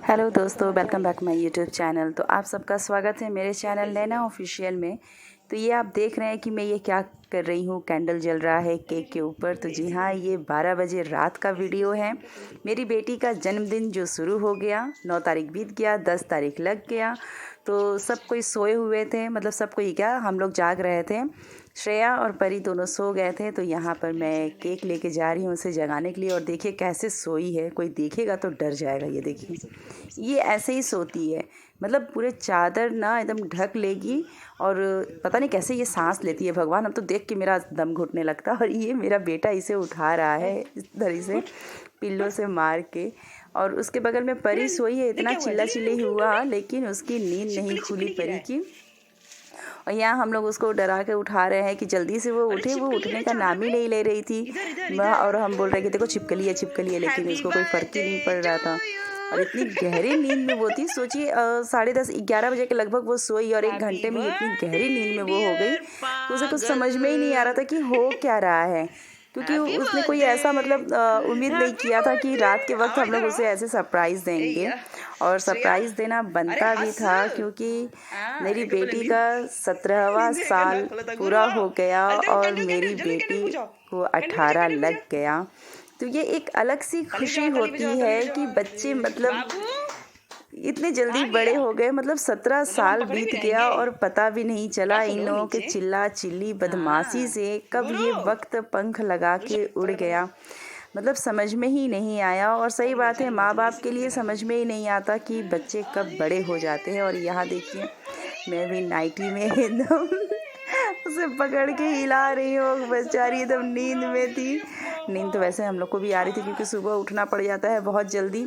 Hello दोस्तों, welcome back my YouTube channel. तो आप सबका स्वागत है मेरे चैनल नैना ऑफिशियल में। तो ये आप देख रहे हैं कि मैं ये क्या कर रही हूँ, कैंडल जल रहा है केक के ऊपर। तो जी हाँ, ये 12 बजे रात का वीडियो है। मेरी बेटी का जन्मदिन जो शुरू हो गया, 9 तारीख बीत गया, 10 तारीख लग गया। तो सब कोई सोए हुए थे, मतलब सब कोई क्या, हम लोग जाग रहे थे। श्रेया और परी दोनों सो गए थे। तो यहाँ पर मैं केक लेके जा रही हूँ उसे जगाने के लिए। और देखिए कैसे सोई है, कोई देखेगा तो डर जाएगा। ये देखिए, ये ऐसे ही सोती है, मतलब पूरे चादर ना एकदम ढक लेगी। और पता नहीं कैसे ये सांस लेती है, भगवान। अब तो देख के मेरा दम घुटने लगता है। और ये मेरा बेटा इसे उठा रहा है इस तरह से पिल्लों से मार के। और उसके बगल में परी सोई है। इतना चिल्ला चिल्ली हुआ लेकिन उसकी नींद नहीं खुली परी की। और यहाँ हम लोग उसको डरा के उठा रहे हैं कि जल्दी से वो उठे। वो उठने का नाम ही नहीं ले रही थी। और हम बोल रहे कि देखो छिपकली है, लेकिन उसको कोई फ़र्क ही नहीं पड़ रहा था। और इतनी गहरी नींद में वो थी, सोचिए 10:30-11 बजे के लगभग वो सोई और 1 घंटे में इतनी गहरी नींद में वो हो गई। तो उसे कुछ समझ में ही नहीं आ रहा था कि हो क्या रहा है, क्योंकि उसने कोई ऐसा मतलब उम्मीद नहीं किया था कि रात के वक्त हम लोग उसे ऐसे सरप्राइज़ देंगे। और सरप्राइज़ देना बनता भी था, क्योंकि मेरी बेटी का 17वां साल पूरा हो गया और मेरी बेटी को 18 लग गया। तो ये एक अलग सी खुशी होती है कि बच्चे मतलब इतने जल्दी बड़े हो गए। मतलब 17 साल बीत गया और पता भी नहीं चला इन लोगों के चिल्ला चिल्ली बदमाशी से कब ये वक्त पंख लगा के उड़ गया। मतलब समझ में ही नहीं आया। और सही बात है, माँ बाप के लिए समझ में ही नहीं आता कि बच्चे कब बड़े हो जाते हैं। और यहाँ देखिए, मैं भी नाइटी में एकदम उसे पकड़ के हिला रही हूँ। बेचारी एकदम नींद में थी। नींद तो वैसे हम लोग को भी आ रही थी, क्योंकि सुबह उठना पड़ जाता है बहुत जल्दी।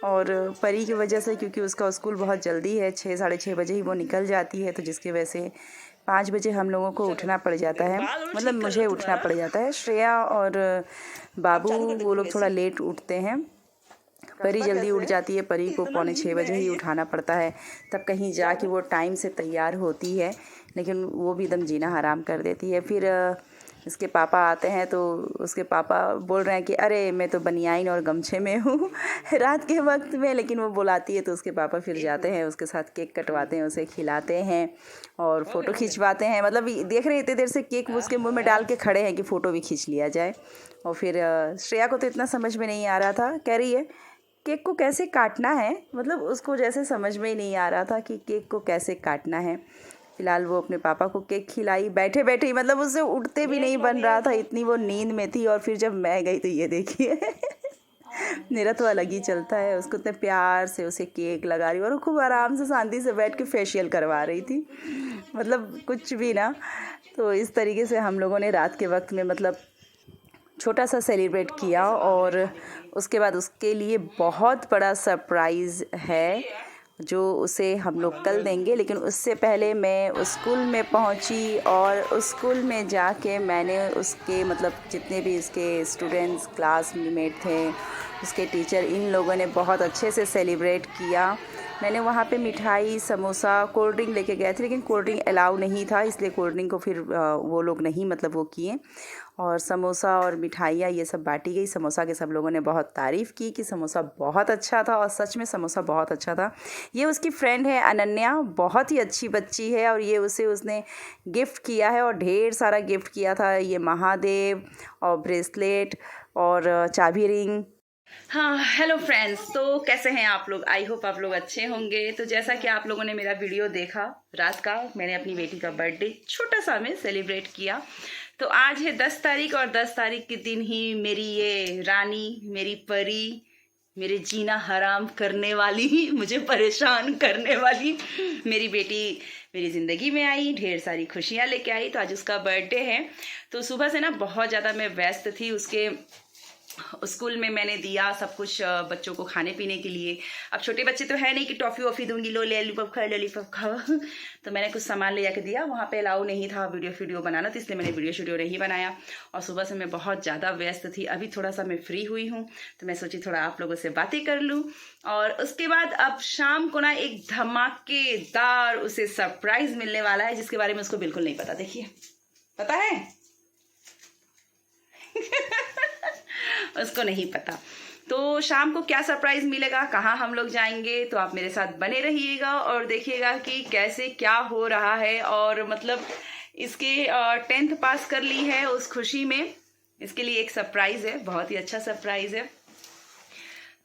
और परी की वजह से, क्योंकि उसका स्कूल बहुत जल्दी है, 6 साढ़े 6 बजे ही वो निकल जाती है। तो जिसकी वजह से 5 बजे हम लोगों को उठना पड़ जाता है, मतलब मुझे उठना पड़ जाता है। श्रेया और बाबू वो लोग थोड़ा लेट उठते हैं। परी जल्दी उठ जाती है, परी को 5:45 बजे ही उठाना पड़ता है, तब कहीं जाके वो टाइम से तैयार होती है। लेकिन वो भी एकदम जीना हराम कर देती है। फिर इसके पापा आते हैं तो उसके पापा बोल रहे हैं कि अरे मैं तो बनियाइन और गमछे में हूँ रात के वक्त में। लेकिन वो बुलाती है तो उसके पापा फिर जाते हैं, उसके साथ केक कटवाते हैं, उसे खिलाते हैं और फ़ोटो खिंचवाते हैं। मतलब देख रहे हैं इतनी देर से केक उसके मुंह में डाल के खड़े हैं कि फ़ोटो भी खींच लिया जाए। और फिर श्रेया को तो इतना समझ में नहीं आ रहा था, कह रही है केक को कैसे काटना है। मतलब उसको जैसे समझ में ही नहीं आ रहा था कि केक को कैसे काटना है। फिलहाल वो अपने पापा को केक खिलाई बैठे बैठे ही, मतलब उससे उठते भी नहीं बन रहा था, इतनी वो नींद में थी। और फिर जब मैं गई तो ये देखिए मेरा तो अलग ही चलता है। उसको इतने प्यार से उसे केक लगा रही और वो खूब आराम से शांति से बैठ के फेशियल करवा रही थी, मतलब कुछ भी ना। तो इस तरीके से हम लोगों ने रात के वक्त में मतलब छोटा सा सेलिब्रेट किया। और उसके बाद उसके लिए बहुत बड़ा सरप्राइज़ है जो उसे हम लोग कल देंगे। लेकिन उससे पहले मैं स्कूल में पहुंची और स्कूल में जाके मैंने उसके मतलब जितने भी इसके स्टूडेंट्स क्लासमेट थे, उसके टीचर, इन लोगों ने बहुत अच्छे से सेलिब्रेट किया। मैंने वहाँ पे मिठाई, समोसा, कोल्ड ड्रिंक लेके गए थे, लेकिन कोल्ड ड्रिंक अलाउ नहीं था, इसलिए कोल्ड ड्रिंक को फिर वो लोग नहीं मतलब वो किए। और समोसा और मिठाइयाँ ये सब बांटी गई। समोसा के सब लोगों ने बहुत तारीफ़ की कि समोसा बहुत अच्छा था। और सच में समोसा बहुत अच्छा था। ये उसकी फ्रेंड है अनन्या, बहुत ही अच्छी बच्ची है। और ये उसने गिफ्ट किया है और ढेर सारा गिफ्ट किया था। ये महादेव और ब्रेसलेट और चाबी रिंग। हाँ, हेलो फ्रेंड्स, तो कैसे हैं आप लोग? आई होप आप लोग अच्छे होंगे। तो जैसा कि आप लोगों ने मेरा वीडियो देखा रात का, मैंने अपनी बेटी का बर्थडे छोटा सा में सेलिब्रेट किया। तो आज है 10 तारीख और 10 तारीख के दिन ही मेरी ये रानी, मेरी परी, मेरे जीना हराम करने वाली मुझे परेशान करने वाली मेरी बेटी मेरी ज़िंदगी में आई, ढेर सारी खुशियाँ लेके आई। तो आज उसका बर्थडे है। तो सुबह से ना बहुत ज़्यादा मैं व्यस्त थी। उसके स्कूल में मैंने दिया सब कुछ बच्चों को खाने पीने के लिए। अब छोटे बच्चे तो है नहीं कि टॉफ़ी वॉफ़ी दूंगी, लो लॉलीपॉप खाओ तो मैंने कुछ सामान ले जाके दिया। वहाँ पे अलाउ नहीं था वीडियो बनाना, तो इसलिए मैंने वीडियो नहीं बनाया। और सुबह से मैं बहुत ज़्यादा व्यस्त थी। अभी थोड़ा सा मैं फ्री हुई हूँ, तो मैं सोची थोड़ा आप लोगों से बातें कर लूँ। और उसके बाद अब शाम को ना एक धमाकेदार उसे सरप्राइज़ मिलने वाला है, जिसके बारे में उसको बिल्कुल नहीं पता। देखिए, पता है उसको नहीं पता। तो शाम को क्या सरप्राइज़ मिलेगा, कहाँ हम लोग जाएंगे, तो आप मेरे साथ बने रहिएगा और देखिएगा कि कैसे क्या हो रहा है। और मतलब इसके 10th पास कर ली है, उस खुशी में इसके लिए एक सरप्राइज़ है, बहुत ही अच्छा सरप्राइज़ है।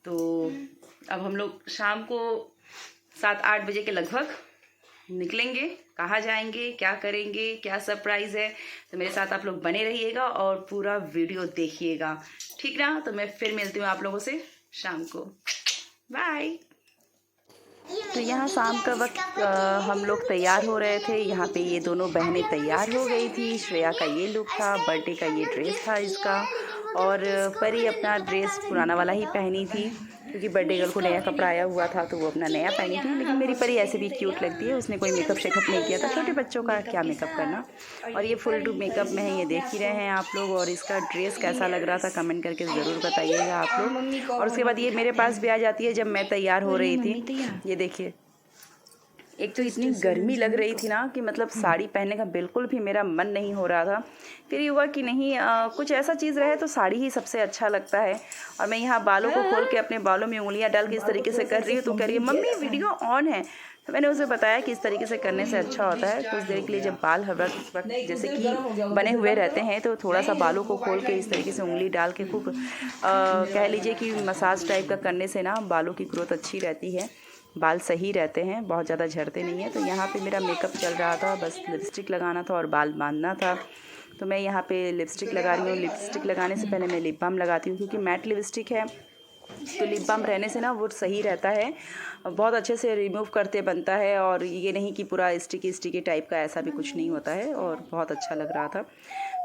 तो अब हम लोग शाम को 7-8 बजे के लगभग निकलेंगे। कहाँ जाएंगे, क्या करेंगे, क्या सरप्राइज़ है, तो मेरे साथ आप लोग बने रहिएगा और पूरा वीडियो देखिएगा, ठीक ना। तो मैं फिर मिलती हूँ आप लोगों से शाम को, बाय। तो यहाँ शाम का वक्त हम लोग तैयार हो रहे थे। यहाँ पे ये दोनों बहनें तैयार हो गई थी। श्रेया का ये लुक था, बर्थडे का ये ड्रेस था इसका, और परी अपना ड्रेस पुराना वाला ही पहनी थी क्योंकि बर्थडे गर्ल को नया कपड़ा आया हुआ था तो वो अपना नया पहनी थी। लेकिन मेरी परी ऐसे भी क्यूट लगती है, उसने कोई मेकअप शेकअप नहीं किया था। छोटे बच्चों का क्या मेकअप करना। और ये फुल टू मेकअप में है, ये देख ही रहे हैं आप लोग। और इसका ड्रेस कैसा लग रहा था कमेंट करके ज़रूर बताइएगा आप लोग। और उसके बाद ये मेरे पास भी आ जाती है जब मैं तैयार हो रही थी। ये देखिए, एक तो इतनी गर्मी लग रही थी ना कि मतलब साड़ी पहनने का बिल्कुल भी मेरा मन नहीं हो रहा था। फिर ये हुआ कि नहीं, कुछ ऐसा चीज़ रहे तो साड़ी ही सबसे अच्छा लगता है। और मैं यहाँ बालों को खोल के अपने बालों में उंगलियाँ डाल के इस तरीके से कर रही हूँ। तो कह रही है मम्मी वीडियो ऑन है। तो मैंने उसे बताया कि इस तरीके से करने से अच्छा होता है। कुछ देर के लिए जब बाल हर वक्त जैसे कि बने हुए रहते हैं तो थोड़ा सा बालों को खोल के इस तरीके से उंगली डाल के खूब कह लीजिए कि मसाज टाइप का करने से ना बालों की ग्रोथ अच्छी रहती है, बाल सही रहते हैं, बहुत ज़्यादा झड़ते नहीं हैं। तो यहाँ पे मेरा मेकअप चल रहा था, बस लिपस्टिक लगाना था और बाल बांधना था। तो मैं यहाँ पे लिपस्टिक लगा रही हूँ। लिपस्टिक लगाने से पहले मैं लिप बाम लगाती हूँ क्योंकि मैट लिपस्टिक है तो लिप बाम रहने से ना वो सही रहता है, बहुत अच्छे से रिमूव करते बनता है। और ये नहीं कि पूरा स्टिकी टाइप का, ऐसा भी कुछ नहीं होता है। और बहुत अच्छा लग रहा था।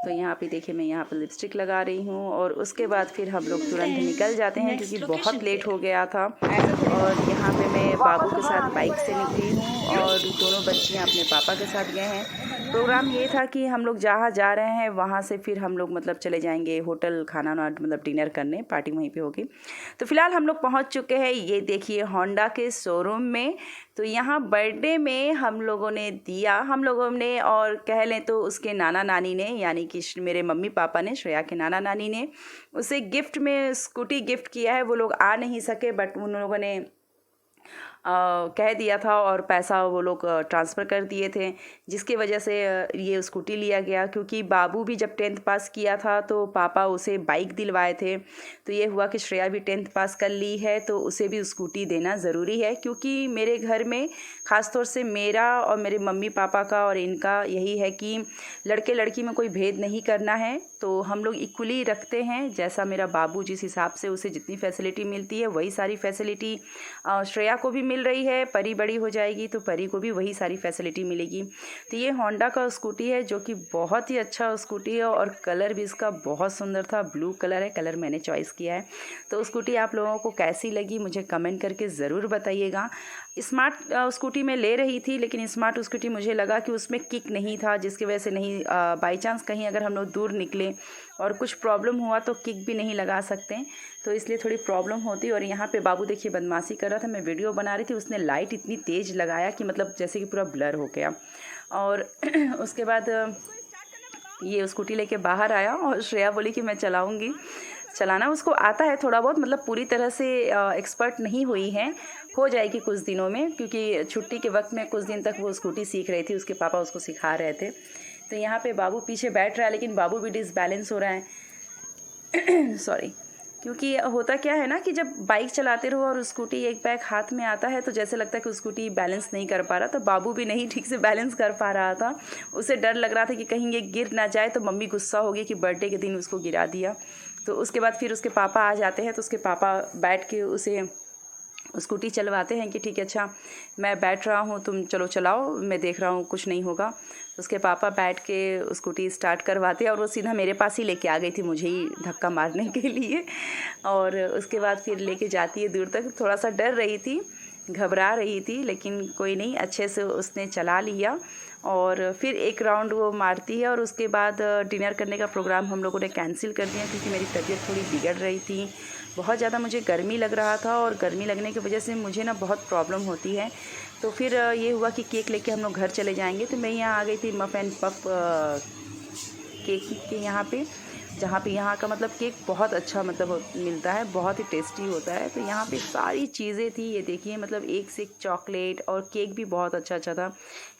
तो यहाँ पे देखिए मैं यहाँ पे लिपस्टिक लगा रही हूँ और उसके बाद फिर हम लोग तुरंत निकल जाते हैं क्योंकि बहुत लेट हो गया था। और यहाँ पे मैं बाबू के साथ बाइक से निकली हूँ और दोनों बच्चियाँ अपने पापा के साथ गए हैं। प्रोग्राम ये था कि हम लोग जहाँ जा रहे हैं वहाँ से फिर हम लोग मतलब चले जाएंगे होटल, खाना मतलब डिनर करने, पार्टी वहीं पे होगी। तो फिलहाल हम लोग पहुँच चुके हैं, ये देखिए होंडा के शोरूम में। तो यहाँ बर्थडे में हम लोगों ने दिया, हम लोगों ने और कह लें तो उसके नाना नानी ने, यानी कि मेरे मम्मी पापा ने, श्रेया के नाना नानी ने उसे गिफ्ट में स्कूटी गिफ्ट किया है। वो लोग आ नहीं सके बट उन लोगों ने कह दिया था और पैसा वो लोग ट्रांसफ़र कर दिए थे, जिसकी वजह से ये स्कूटी लिया गया। क्योंकि बाबू भी जब 10th पास किया था तो पापा उसे बाइक दिलवाए थे। तो ये हुआ कि श्रेया भी 10th पास कर ली है तो उसे भी स्कूटी देना ज़रूरी है। क्योंकि मेरे घर में ख़ास तौर से मेरा और मेरे मम्मी पापा का और इनका यही है कि लड़के लड़की में कोई भेद नहीं करना है। तो हम लोग इक्वली रखते हैं। जैसा मेरा बाबू जिस हिसाब से उसे जितनी फैसिलिटी मिलती है वही सारी फैसिलिटी श्रेया को भी मिल रही है। परी बड़ी हो जाएगी तो परी को भी वही सारी फैसिलिटी मिलेगी। तो ये होंडा का स्कूटी है जो कि बहुत ही अच्छा स्कूटी है और कलर भी इसका बहुत सुंदर था, ब्लू कलर है, कलर मैंने चॉइस किया है। तो स्कूटी आप लोगों को कैसी लगी मुझे कमेंट करके ज़रूर बताइएगा। स्मार्ट स्कूटी में ले रही थी लेकिन स्मार्ट स्कूटी मुझे लगा कि उसमें किक नहीं था, जिसकी वजह से नहीं, बाई चांस कहीं अगर हम लोग दूर निकले और कुछ प्रॉब्लम हुआ तो किक भी नहीं लगा सकते, तो इसलिए थोड़ी प्रॉब्लम होती। और यहाँ पे बाबू देखिए बदमाशी कर रहा था, मैं वीडियो बना रही थी, उसने लाइट इतनी तेज़ लगाया कि मतलब जैसे कि पूरा ब्लर हो गया। और उसके बाद ये स्कूटी लेके बाहर आया और श्रेया बोली कि मैं चलाऊँगी। चलाना उसको आता है थोड़ा बहुत, मतलब पूरी तरह से एक्सपर्ट नहीं हुई है, हो जाएगी कुछ दिनों में। क्योंकि छुट्टी के वक्त में कुछ दिन तक वो स्कूटी सीख रही थी, उसके पापा उसको सिखा रहे थे। तो यहाँ पे बाबू पीछे बैठ रहा है लेकिन बाबू भी डिसबैलेंस हो रहा है सॉरी। क्योंकि होता क्या है ना कि जब बाइक चलाते रहो और स्कूटी एक बैग हाथ में आता है तो जैसे लगता है कि स्कूटी बैलेंस नहीं कर पा रहा। तो बाबू भी नहीं ठीक से बैलेंस कर पा रहा था, उसे डर लग रहा था कि कहीं ये गिर ना जाए तो मम्मी गुस्सा होगी कि बर्थडे के दिन उसको गिरा दिया। तो उसके बाद फिर उसके पापा आ जाते हैं तो उसके पापा बैठ के उसे स्कूटी चलवाते हैं कि ठीक है अच्छा मैं बैठ रहा हूँ, तुम चलो चलाओ, मैं देख रहा हूँ कुछ नहीं होगा। उसके पापा बैठ के स्कूटी स्टार्ट करवाते और वो सीधा मेरे पास ही लेके आ गई थी, मुझे ही धक्का मारने के लिए। और उसके बाद फिर लेके जाती है दूर तक। थोड़ा सा डर रही थी, घबरा रही थी, लेकिन कोई नहीं, अच्छे से उसने चला लिया। और फिर एक राउंड वो मारती है और उसके बाद डिनर करने का प्रोग्राम हम लोगों ने कैंसिल कर दिया क्योंकि मेरी तबीयत थोड़ी बिगड़ रही थी। बहुत ज़्यादा मुझे गर्मी लग रहा था और गर्मी लगने की वजह से मुझे ना बहुत प्रॉब्लम होती है। तो फिर ये हुआ कि केक लेके हम लोग घर चले जाएंगे। तो मैं यहाँ आ गई थी मफ एंड पफ केक के यहाँ पे। जहाँ पे यहाँ का मतलब केक बहुत अच्छा मतलब मिलता है, बहुत ही टेस्टी होता है। तो यहाँ पे सारी चीज़ें थी, ये देखिए मतलब एक से एक चॉकलेट, और केक भी बहुत अच्छा था।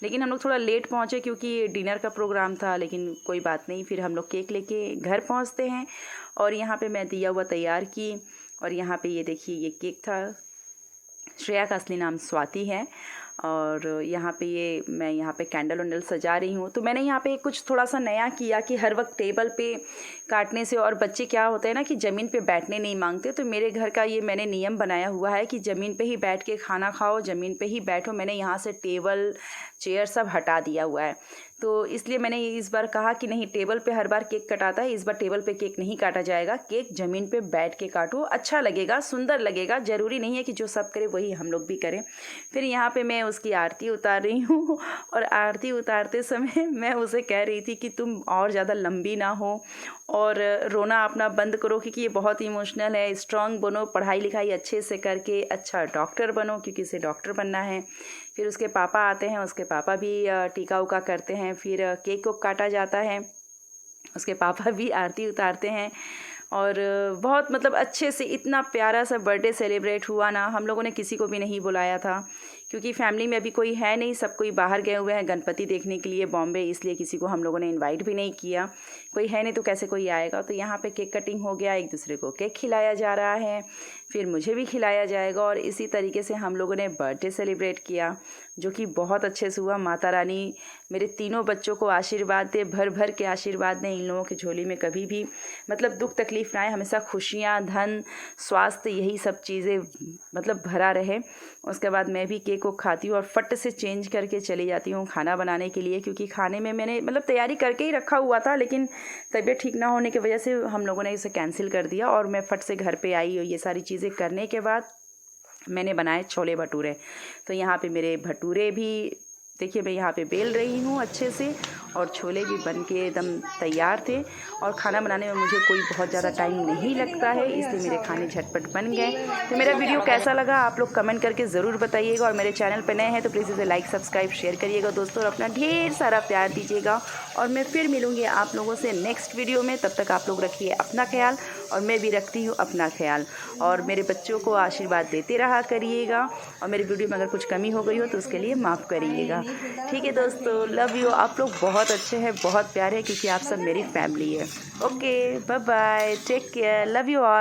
लेकिन हम लोग थोड़ा लेट पहुँचे क्योंकि डिनर का प्रोग्राम था, लेकिन कोई बात नहीं, फिर हम लोग केक लेके घर पहुँचते हैं। और यहाँ पे मैं दिया हुआ तैयार की, और यहाँ पे ये देखिए ये केक था। श्रेया का असली नाम स्वाति है। और यहाँ पे ये मैं यहाँ पे कैंडल वैंडल सजा रही हूँ। तो मैंने यहाँ पे कुछ थोड़ा सा नया किया कि हर वक्त टेबल पे काटने से, और बच्चे क्या होते हैं ना कि ज़मीन पे बैठने नहीं मांगते, तो मेरे घर का ये मैंने नियम बनाया हुआ है कि ज़मीन पे ही बैठ के खाना खाओ, ज़मीन पे ही बैठो। मैंने यहाँ से टेबल चेयर सब हटा दिया हुआ है। तो इसलिए मैंने इस बार कहा कि नहीं, टेबल पे हर बार केक कटाता है, इस बार टेबल पे केक नहीं काटा जाएगा, केक ज़मीन पे बैठ के काटो, अच्छा लगेगा, सुंदर लगेगा। ज़रूरी नहीं है कि जो सब करे वही हम लोग भी करें। फिर यहाँ पे मैं उसकी आरती उतार रही हूँ, और आरती उतारते समय मैं उसे कह रही थी कि तुम और ज़्यादा लंबी ना हो, और रोना अपना बंद करो, क्योंकि ये बहुत इमोशनल है। स्ट्रांग बनो, पढ़ाई लिखाई अच्छे से करके अच्छा डॉक्टर बनो, क्योंकि इसे डॉक्टर बनना है। फिर उसके पापा आते हैं, उसके पापा भी टीका उका करते हैं, फिर केक को काटा जाता है, उसके पापा भी आरती उतारते हैं। और बहुत मतलब अच्छे से इतना प्यारा सा बर्थडे सेलिब्रेट हुआ ना। हम लोगों ने किसी को भी नहीं बुलाया था, क्योंकि फैमिली में अभी कोई है नहीं, सब कोई बाहर गए हुए हैं गणपति देखने के लिए बॉम्बे, इसलिए किसी को हम लोगों ने इनवाइट भी नहीं किया। कोई है नहीं तो कैसे कोई आएगा। तो यहाँ पे केक कटिंग हो गया, एक दूसरे को केक खिलाया जा रहा है, फिर मुझे भी खिलाया जाएगा, और इसी तरीके से हम लोगों ने बर्थडे सेलिब्रेट किया, जो कि बहुत अच्छे से हुआ। माता रानी मेरे तीनों बच्चों को आशीर्वाद दे, भर भर के आशीर्वाद दें। इन लोगों की झोली में कभी भी मतलब दुख तकलीफ ना आए, हमेशा खुशियाँ, धन, स्वास्थ्य, यही सब चीज़ें मतलब भरा रहे। उसके बाद मैं भी केक को खाती हूँ और फट से चेंज करके चली जाती हूँ खाना बनाने के लिए, क्योंकि खाने में मैंने मतलब तैयारी करके ही रखा हुआ था, लेकिन तबीयत ठीक ना होने की वजह से हम लोगों ने इसे कैंसिल कर दिया, और मैं फट से घर पे आई। और ये सारी चीज़ें करने के बाद मैंने बनाए छोले भटूरे। तो यहाँ पे मेरे भटूरे भी देखिए, मैं यहाँ पे बेल रही हूँ अच्छे से, और छोले भी बन के एकदम तैयार थे। और खाना बनाने में मुझे कोई बहुत ज़्यादा टाइम नहीं लगता है, इसलिए मेरे खाने झटपट बन गए। तो मेरा वीडियो कैसा लगा आप लोग कमेंट करके ज़रूर बताइएगा, और मेरे चैनल पर नए हैं तो प्लीज़ इसे लाइक सब्सक्राइब शेयर करिएगा दोस्तों, और अपना ढेर सारा प्यार दीजिएगा। और मैं फिर मिलूँगी आप लोगों से नेक्स्ट वीडियो में। तब तक आप लोग रखिए अपना ख्याल, और मैं भी रखती हूँ अपना ख्याल, और मेरे बच्चों को आशीर्वाद देते रहा करिएगा। और मेरी वीडियो में अगर कुछ कमी हो गई हो तो उसके लिए माफ़ करिएगा। ठीक है दोस्तों, लव यू। आप लोग बहुत अच्छे हैं, बहुत प्यारे हैं, क्योंकि आप सब मेरी फैमिली है। Okay, bye bye, take care, love you all.